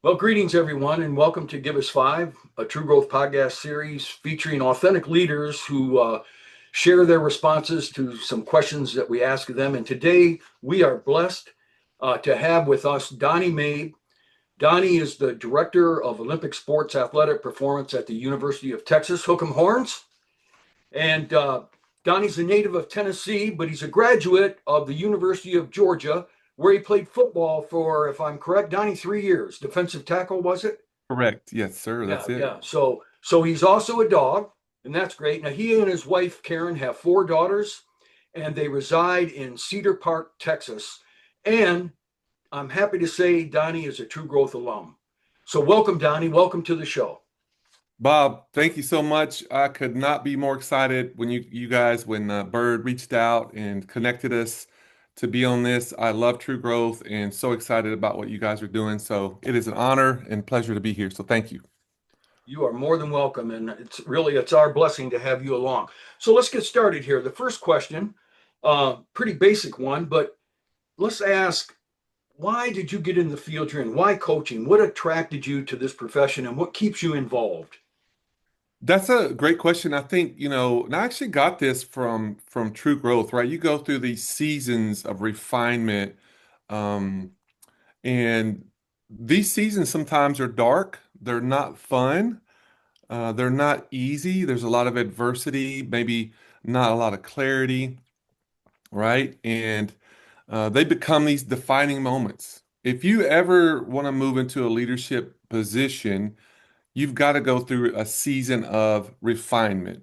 Well, greetings, everyone, and welcome to Give Us Five, a True Growth podcast series featuring authentic leaders who share their responses to some questions that we ask them. And today we are blessed to have with us Donnie Maib. Donnie is the Director of Olympic Sports Athletic Performance at the University of Texas, Hook 'em Horns. And Donnie's a native of Tennessee, but he's a graduate of the University of Georgia, where he played football for, if I'm correct, Donnie, 3 years. Defensive tackle, was it? Correct. Yes, sir. Yeah, That's it. yeah. So he's also a dog, and that's great. Now he and his wife Karen have four daughters, and they reside in Cedar Park, Texas. And I'm happy to say Donnie is a True Growth alum. So welcome, Donnie. Welcome to the show. Bob, thank you so much. I could not be more excited when you guys when Bird reached out and connected us to be on this. I love True Growth and so excited about what you guys are doing. So it is an honor and pleasure to be here. So thank you. You are more than welcome, and it's our blessing to have you along. So let's get started here. The first question, pretty basic one, but let's ask, why did you get in the field you're in? Why coaching? What attracted you to this profession, and what keeps you involved? That's a great question. I think, and I actually got this from True Growth, right? You go through these seasons of refinement, um, and these seasons sometimes are dark. They're not fun. They're not easy. There's a lot of adversity, maybe not a lot of clarity, right? And they become these defining moments. If you ever want to move into a leadership position, you've got to go through a season of refinement,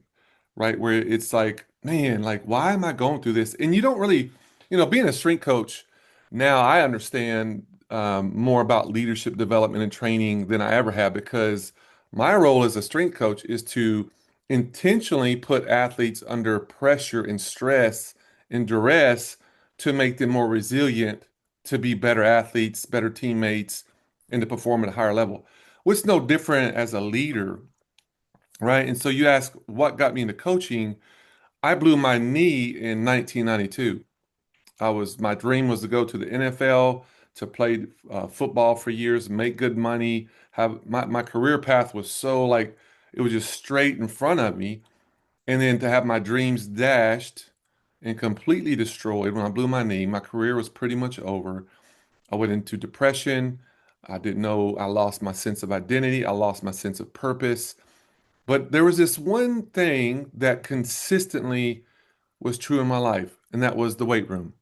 right? Where it's like, man, like, why am I going through this? And you don't really, being a strength coach, now I understand more about leadership development and training than I ever have because my role as a strength coach is to intentionally put athletes under pressure and stress and duress to make them more resilient, to be better athletes, better teammates, and to perform at a higher level. What's no different as a leader, right? And so you ask, what got me into coaching? I blew my knee in 1992. My dream was to go to the NFL, to play football for years, make good money. Have my career path was so like it was just straight in front of me. And then to have my dreams dashed and completely destroyed when I blew my knee, my career was pretty much over. I went into depression. I didn't know I lost my sense of identity. I lost my sense of purpose. But there was this one thing that consistently was true in my life, and that was the weight room.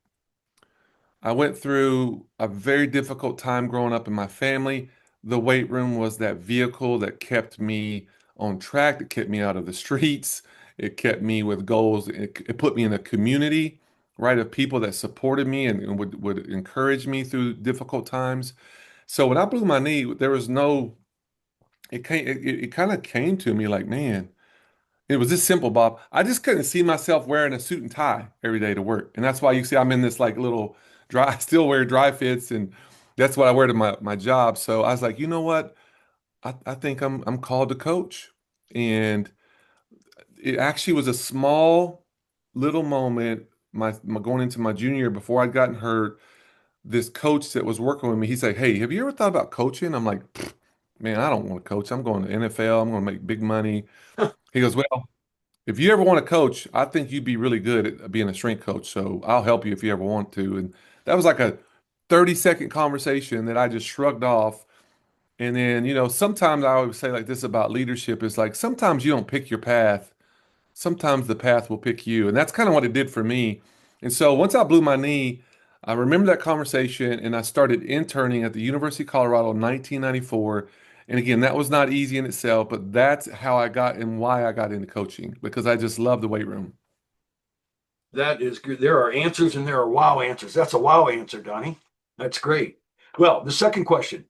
I went through a very difficult time growing up in my family. The weight room was that vehicle that kept me on track, that kept me out of the streets. It kept me with goals. It put me in a community, right, of people that supported me and would encourage me through difficult times. So when I blew my knee, there was no, it kind of came to me like, man, it was this simple, Bob. I just couldn't see myself wearing a suit and tie every day to work. And that's why you see I'm in this like little dry, I still wear dry fits and that's what I wear to my job. So I was like, you know what? I think I'm called to coach. And it actually was a small little moment, my going into my junior year before I'd gotten hurt. This coach that was working with me, he said, hey, have you ever thought about coaching? I'm like, man, I don't want to coach. I'm going to NFL. I'm going to make big money. He goes, well, if you ever want to coach, I think you'd be really good at being a strength coach. So I'll help you if you ever want to. And that was like a 30-second conversation that I just shrugged off. And then, sometimes I always say like this about leadership is like sometimes you don't pick your path. Sometimes the path will pick you. And that's kind of what it did for me. And so once I blew my knee, I remember that conversation and I started interning at the University of Colorado in 1994. And again, that was not easy in itself, but that's how I got and why I got into coaching because I just love the weight room. That is good. There are answers and there are wow answers. That's a wow answer, Donnie. That's great. Well, the second question.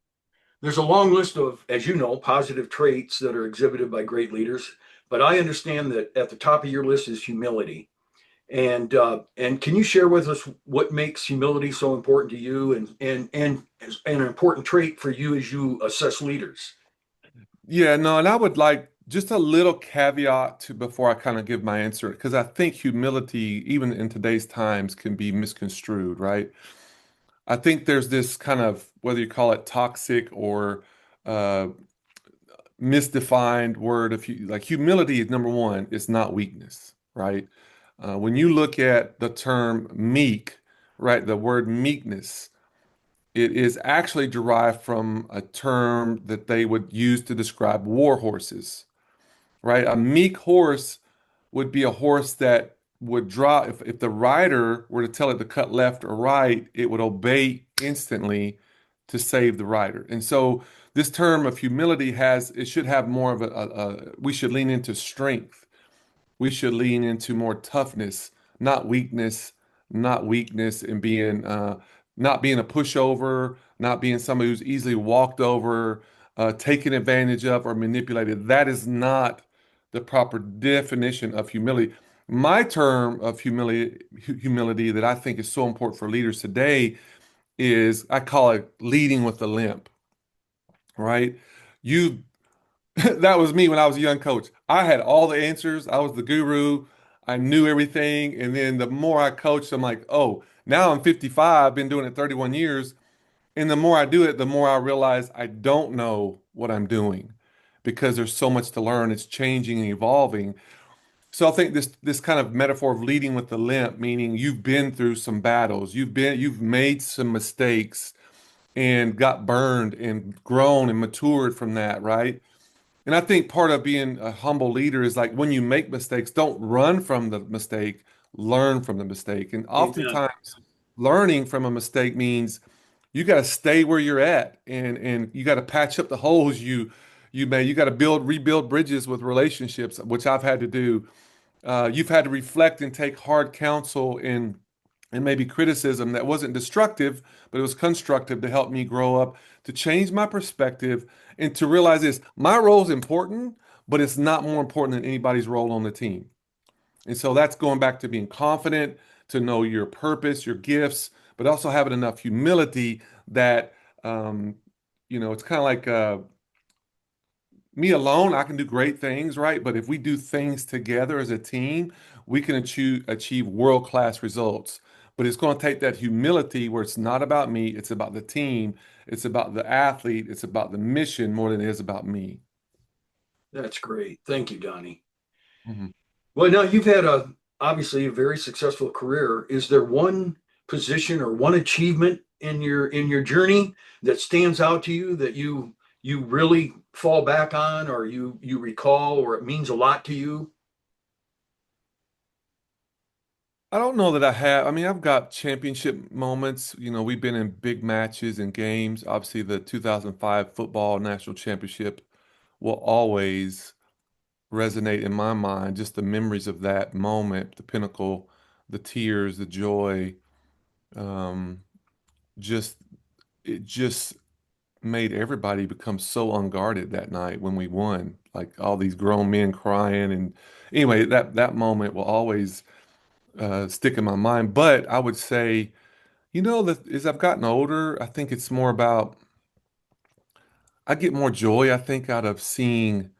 There's a long list of, as you know, positive traits that are exhibited by great leaders, but I understand that at the top of your list is humility. And can you share with us what makes humility so important to you and an important trait for you as you assess leaders? Yeah, no, and I would like just a little caveat to before I kind of give my answer, because I think humility, even in today's times, can be misconstrued, right? I think there's this kind of, whether you call it toxic or uh, misdefined word of like humility is number one. It's not weakness, right? When you look at the term meek, right, the word meekness, it is actually derived from a term that they would use to describe war horses, right? A meek horse would be a horse that would draw, if the rider were to tell it to cut left or right, it would obey instantly to save the rider. And so this term of humility it should have more of we should lean into strength. We should lean into more toughness, not weakness, not weakness and not being a pushover, not being somebody who's easily walked over, taken advantage of, or manipulated. That is not the proper definition of humility. My term of humility that I think is so important for leaders today is I call it leading with a limp, right? You that was me when I was a young coach. I had all the answers. I was the guru. I knew everything. And then the more I coached, I'm like, oh, now I'm 55, been doing it 31 years. And the more I do it, the more I realize I don't know what I'm doing because there's so much to learn. It's changing and evolving. So I think this kind of metaphor of leading with the limp, meaning you've been through some battles, you've made some mistakes and got burned and grown and matured from that, right? And I think part of being a humble leader is like when you make mistakes, don't run from the mistake, learn from the mistake. And Amen. oftentimes, learning from a mistake means you got to stay where you're at and you got to patch up the holes you made. You got to rebuild bridges with relationships, which I've had to do. You've had to reflect and take hard counsel and maybe criticism that wasn't destructive, but it was constructive to help me grow up, to change my perspective, and to realize this: my role is important, but it's not more important than anybody's role on the team. And so that's going back to being confident, to know your purpose, your gifts, but also having enough humility that um, it's kind of like me alone, I can do great things, right? But if we do things together as a team, we can achieve world-class results. But it's going to take that humility where it's not about me, it's about the team, it's about the athlete, it's about the mission more than it is about me. That's great. Thank you, Donnie. Mhm. Well, now you've had obviously a very successful career. Is there one position or one achievement in your journey that stands out to you that you really fall back on or you recall or it means a lot to you? I don't know that I have. I mean, I've got championship moments. We've been in big matches and games. Obviously, the 2005 football national championship will always resonate in my mind, just the memories of that moment, the pinnacle, the tears, the joy, um, just it just made everybody become so unguarded that night when we won. Like all these grown men crying, and anyway, that moment will always stick in my mind. But I would say, that as I've gotten older, I think it's more about I get more joy, I think, out of seeing.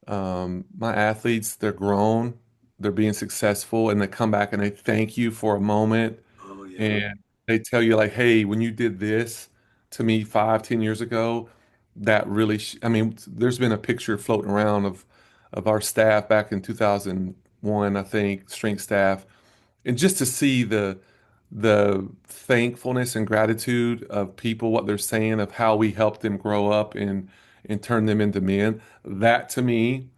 My athletes, they're grown, they're being successful, and they come back and they thank you for a moment. Oh yeah. And they tell you, like, hey, when you did this to me 5, 10 years ago, that really, I mean, there's been a picture floating around of our staff back in 2001, I think, strength staff. And just to see the thankfulness and gratitude of people, what they're saying of how we helped them grow up and turn them into men, that to me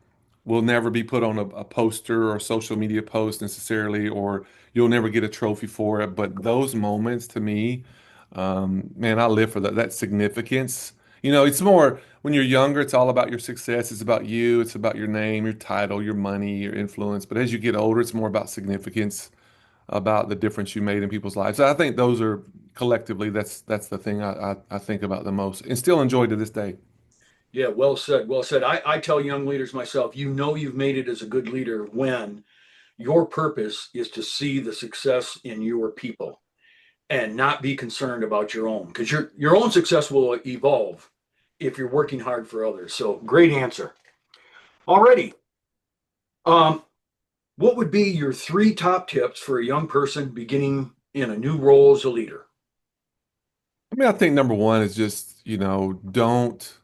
will never be put on a poster or social media post necessarily, or you'll never get a trophy for it. But those moments to me, man, I live for that significance. It's more when you're younger, it's all about your success. It's about you. It's about your name, your title, your money, your influence. But as you get older, it's more about significance, about the difference you made in people's lives. So I think those are collectively, that's the thing I think about the most and still enjoy to this day. Yeah, well said. Well said. I tell young leaders myself, you know you've made it as a good leader when your purpose is to see the success in your people and not be concerned about your own because your own success will evolve if you're working hard for others. So great answer. Alrighty. Um, what would be your three top tips for a young person beginning in a new role as a leader? I mean, I think number one is just, don't.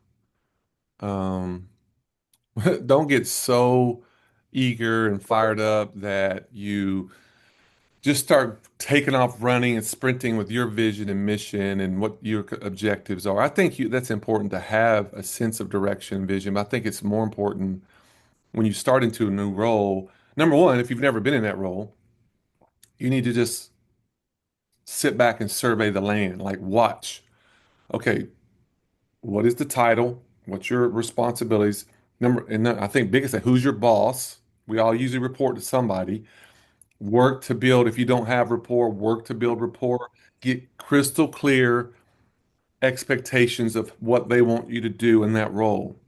Um, don't get so eager and fired up that you just start taking off running and sprinting with your vision and mission and what your objectives are. I think that's important to have a sense of direction and vision, but I think it's more important when you start into a new role. Number one, if you've never been in that role, you need to just sit back and survey the land, like watch. Okay, what is the title? What's your responsibilities? And then I think biggest thing, who's your boss? We all usually report to somebody. Work to build, if you don't have rapport, work to build rapport. Get crystal clear expectations of what they want you to do in that role.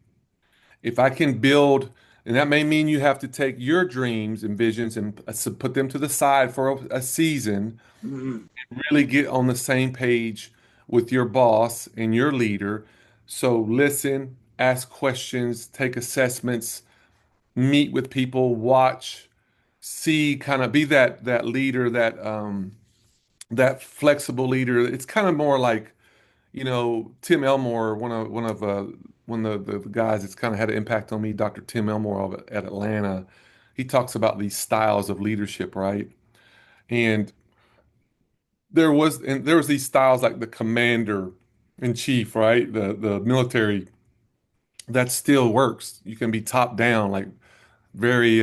If I can build, and that may mean you have to take your dreams and visions and put them to the side for a season, Mhm. really get on the same page with your boss and your leader. So listen, ask questions, take assessments, meet with people, watch, see, kind of be that leader, that flexible leader. It's kind of more like, Tim Elmore, one of the guys that's kind of had an impact on me, Dr. Tim Elmore at Atlanta. He talks about these styles of leadership, right? And there was these styles like the commander in chief, right? The military that still works. You can be top down, like very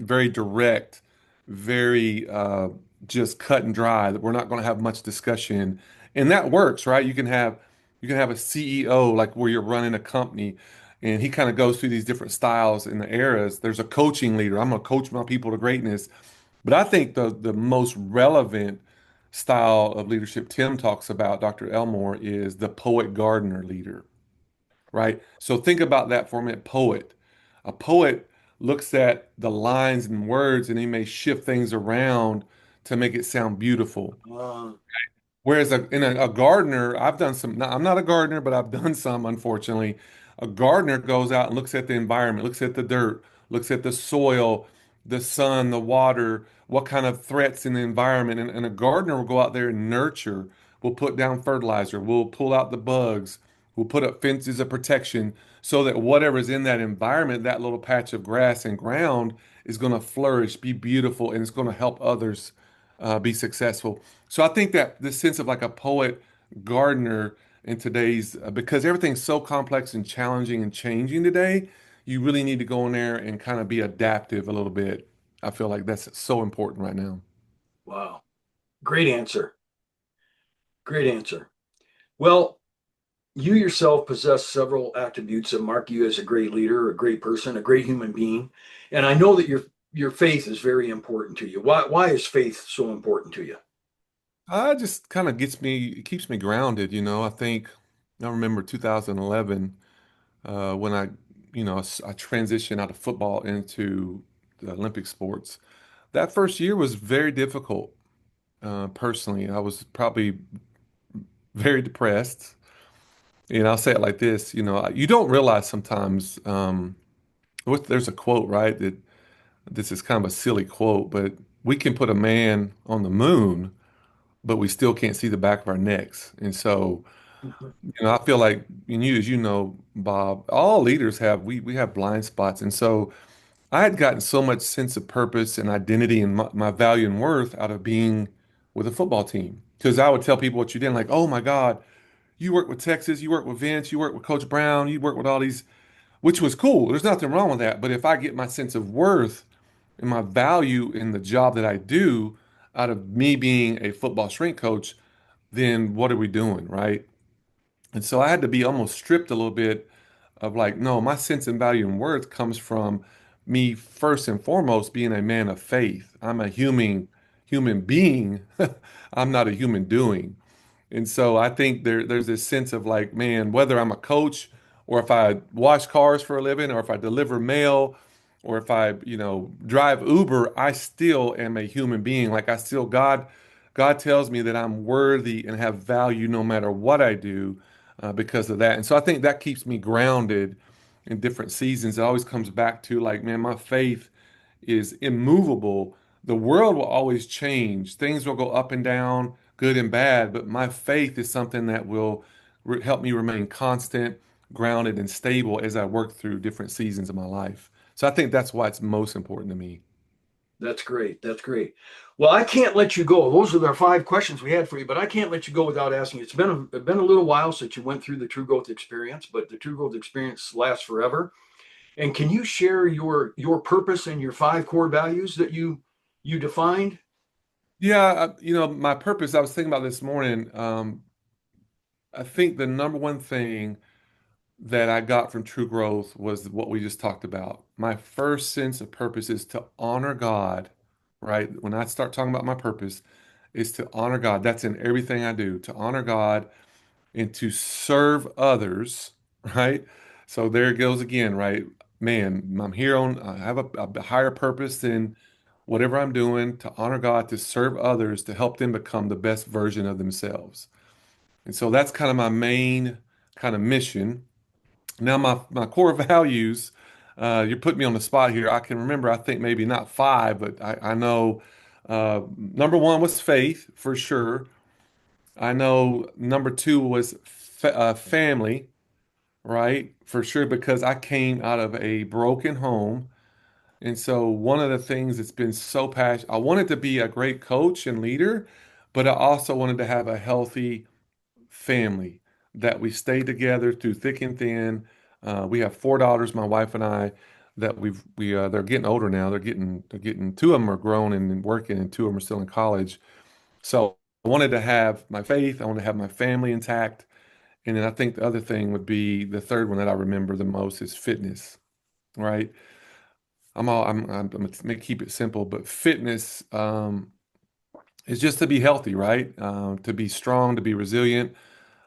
very direct, very just cut and dry. That we're not going to have much discussion, and that works, right? You can have a CEO like where you're running a company, and he kind of goes through these different styles in the eras. There's a coaching leader. I'm going to coach my people to greatness, but I think the most relevant style of leadership Tim talks about, Dr. Elmore, is the poet gardener leader, right? So think about that for a minute. Poet. A poet looks at the lines and words and he may shift things around to make it sound beautiful. Uh, Whereas a gardener, I've done some, I'm not a gardener, but I've done some, unfortunately. A gardener goes out and looks at the environment, looks at the dirt, looks at the soil, the sun, the water, what kind of threats in the environment. And a gardener will go out there and nurture. We'll put down fertilizer, we'll pull out the bugs, we'll put up fences of protection so that whatever's in that environment, that little patch of grass and ground is going to flourish, be beautiful, and it's going to help others be successful. So I think that this sense of like a poet gardener in today's, because everything's so complex and challenging and changing today, you really need to go in there and kind of be adaptive a little bit. I feel like that's so important right now. wow. Great answer. Great answer. Well, you yourself possess several attributes that mark you as a great leader, a great person, a great human being. And I know that your faith is very important to you. Why is faith so important to you? Just kind of it keeps me grounded, I think I remember 2011 when I transitioned out of football into the Olympic sports. That first year was very difficult. Personally, I was probably very depressed. And I'll say it like this, you don't realize sometimes, there's a quote, right? That this is kind of a silly quote, but we can put a man on the moon, but we still can't see the back of our necks. And so, I feel like, and you, as you know, Bob, all leaders we have blind spots. And so I had gotten so much sense of purpose and identity and my value and worth out of being with a football team. Because I would tell people what you did, like, oh my God, you work with Texas, you work with Vince, you work with Coach Brown, you work with all these, which was cool. There's nothing wrong with that. But if I get my sense of worth and my value in the job that I do out of me being a football strength coach, then what are we doing, right? And so I had to be almost stripped a little bit of like, no, my sense and value and worth comes from me first and foremost being a man of faith. I'm a human being. I'm not a human doing. And so I think there's this sense of like, man, whether I'm a coach or if I wash cars for a living or if I deliver mail or if I, drive Uber, I still am a human being. Like God tells me that I'm worthy and have value no matter what I do because of that. And so I think that keeps me grounded in different seasons. It always comes back to like, man, my faith is immovable. The world will always change. Things will go up and down, good and bad, but my faith is something that will help me remain constant, grounded and stable as I work through different seasons of my life. So I think that's why it's most important to me. That's great. That's great. Well, I can't let you go. Those are the five questions we had for you, but I can't let you go without asking. It's been a little while since you went through the True Growth experience, but the True Growth experience lasts forever. And can you share your purpose and your five core values that you defined? Yeah, my purpose, I was thinking about this morning. I think the number one thing that I got from True Growth was what we just talked about. My first sense of purpose is to honor God, right? When I start talking about my purpose, is to honor God. That's in everything I do, to honor God and to serve others, right? So there it goes again, right? Man, I have a higher purpose than whatever I'm doing, to honor God, to serve others, to help them become the best version of themselves. And so that's kind of my main kind of mission. Now, my core values, you're putting me on the spot here. I can remember, I think maybe not five, but I know number one was faith for sure. I know number two was family, right? For sure, because I came out of a broken home. And so one of the things that's been so passionate, I wanted to be a great coach and leader, but I also wanted to have a healthy family that we stay together through thick and thin. We have four daughters, my wife and I, that they're getting older now. They're getting two of them are grown and working, and two of them are still in college. So I wanted to have my faith, I want to have my family intact, and then I think the other thing would be the third one that I remember the most is fitness, right? I'm gonna keep it simple, but fitness is just to be healthy, right? To be strong, to be resilient.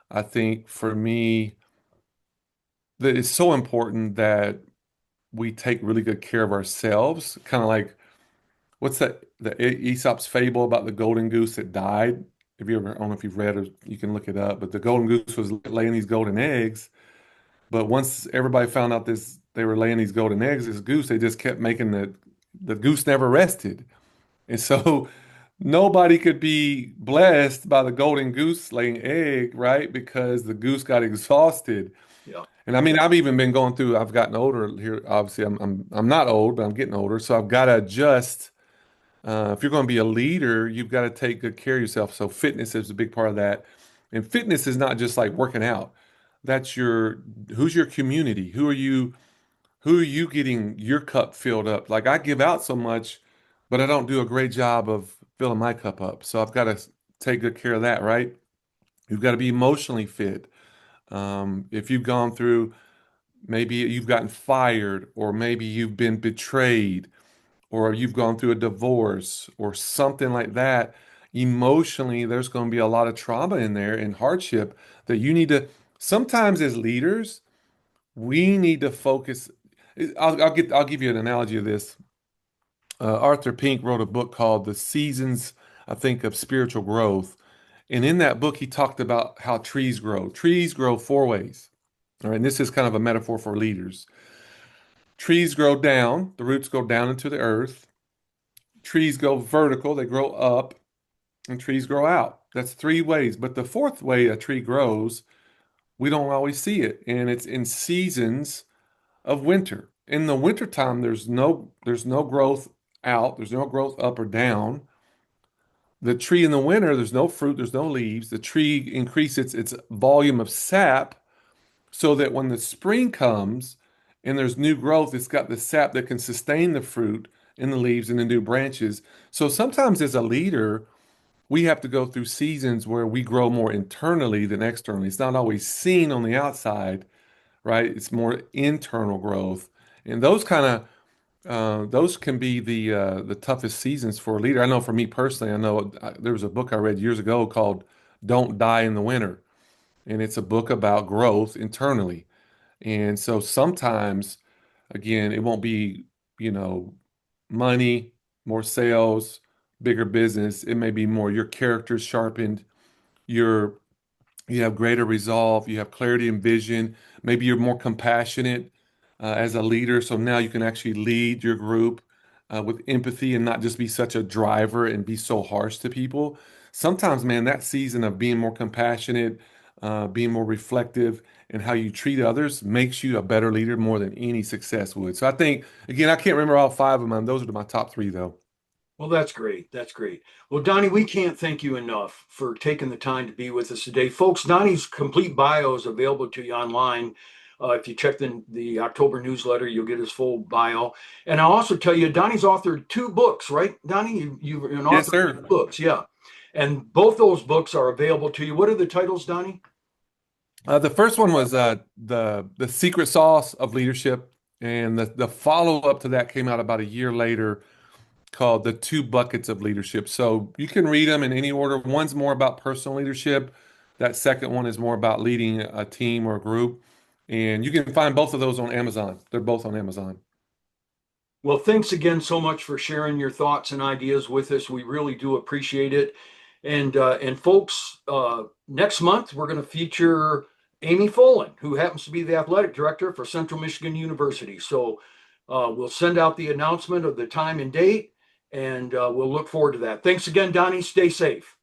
I think for me, that it's so important that we take really good care of ourselves. Kind of like what's that? The Aesop's fable about the golden goose that died. Have you ever? I don't know if you've read or you can look it up. But the golden goose was laying these golden eggs. But once everybody found out they were laying these golden eggs, this goose, they just kept making the goose never rested. And so nobody could be blessed by the golden goose laying egg, right? Because the goose got exhausted. Yeah. And I mean, I've even been going through, I've gotten older here. Obviously, I'm not old, but I'm getting older. So I've got to adjust. If you're going to be a leader, you've got to take good care of yourself. So fitness is a big part of that. And fitness is not just like working out. That's who's your community? Who are you getting your cup filled up? Like I give out so much, but I don't do a great job of filling my cup up. So I've got to take good care of that, right? You've got to be emotionally fit. If you've gone through, maybe you've gotten fired, or maybe you've been betrayed, or you've gone through a divorce, or something like that. Emotionally, there's going to be a lot of trauma in there and hardship that you need to, sometimes as leaders, we need to focus. I'll give you an analogy of this. Arthur Pink wrote a book called The Seasons, I think, of Spiritual Growth. And in that book, he talked about how trees grow. Trees grow four ways. All right, and this is kind of a metaphor for leaders. Trees grow down, the roots go down into the earth. Trees go vertical, they grow up, and trees grow out. That's three ways. But the fourth way a tree grows, we don't always see it. And it's in seasons of winter. In the wintertime, there's no growth out, there's no growth up or down. The tree in the winter, there's no fruit, there's no leaves. The tree increases its volume of sap so that when the spring comes and there's new growth, it's got the sap that can sustain the fruit and the leaves and the new branches. So sometimes as a leader, we have to go through seasons where we grow more internally than externally. It's not always seen on the outside, right? It's more internal growth. And those can be the toughest seasons for a leader. I know for me personally, I know there was a book I read years ago called "Don't Die in the Winter," and it's a book about growth internally. And so sometimes, again, it won't be, you know, money, more sales, bigger business. It may be more your character's sharpened, your you have greater resolve, you have clarity and vision. Maybe you're more compassionate as a leader, so now you can actually lead your group with empathy and not just be such a driver and be so harsh to people. Sometimes, man, that season of being more compassionate, being more reflective, and how you treat others makes you a better leader more than any success would. So I think, again, I can't remember all five of them. Those are my top three, though. Well, that's great. That's great. Well, Donnie, we can't thank you enough for taking the time to be with us today. Folks, Donnie's complete bio is available to you online. If you check the October newsletter, you'll get his full bio. And I'll also tell you, Donnie's authored two books, right? Donnie, you're an Yes, author of two sir. books, yeah. And both those books are available to you. What are the titles, Donnie? The first one was the secret sauce of leadership, and the follow up to that came out about a year later, called the two buckets of leadership. So you can read them in any order. One's more about personal leadership. That second one is more about leading a team or a group. And you can find both of those on Amazon. They're both on Amazon. Well, thanks again so much for sharing your thoughts and ideas with us. We really do appreciate it. And folks, next month we're going to feature Amy Folin, who happens to be the athletic director for Central Michigan University. So we'll send out the announcement of the time and date, and we'll look forward to that. Thanks again, Donnie. Stay safe.